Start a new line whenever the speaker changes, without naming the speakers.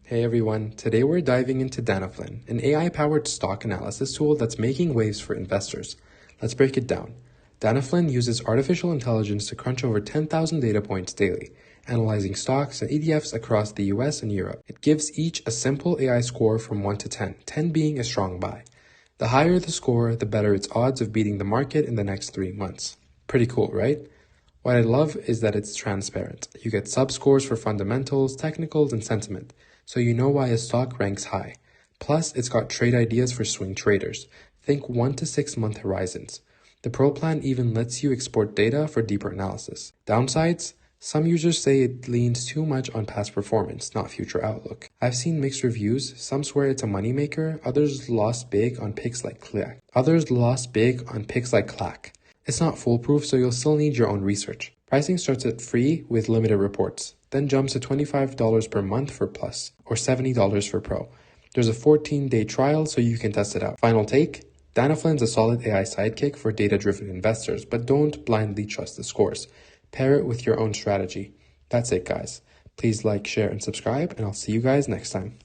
Hey everyone, today we're diving into Danelfin, an AI-powered stock analysis tool that's making waves for investors. Let's break it down. Danelfin uses artificial intelligence to crunch over 10,000 data points daily, analyzing stocks and ETFs across the US and Europe. It gives each a simple AI score from 1 to 10, 10 being a strong buy. The higher the score, the better its odds of beating the market in the next 3 months. Pretty cool, right? What I love is that it's transparent. You get sub-scores for fundamentals, technicals, and sentiment, so you know why a stock ranks high. Plus, it's got trade ideas for swing traders. Think 1 to 6 month horizons. The Pro plan even lets you export data for deeper analysis. Downsides? Some users say it leans too much on past performance, not future outlook. I've seen mixed reviews. Some swear it's a moneymaker, others lost big on picks like Clack. It's not foolproof, so you'll still need your own research. Pricing starts at free with limited reports, then jumps to $25 per month for Plus, or $70 for Pro. There's a 14-day trial, so you can test it out. Final take? Danelfin's a solid AI sidekick for data-driven investors, but don't blindly trust the scores. Pair it with your own strategy. That's it, guys. Please like, share, and subscribe, and I'll see you guys next time.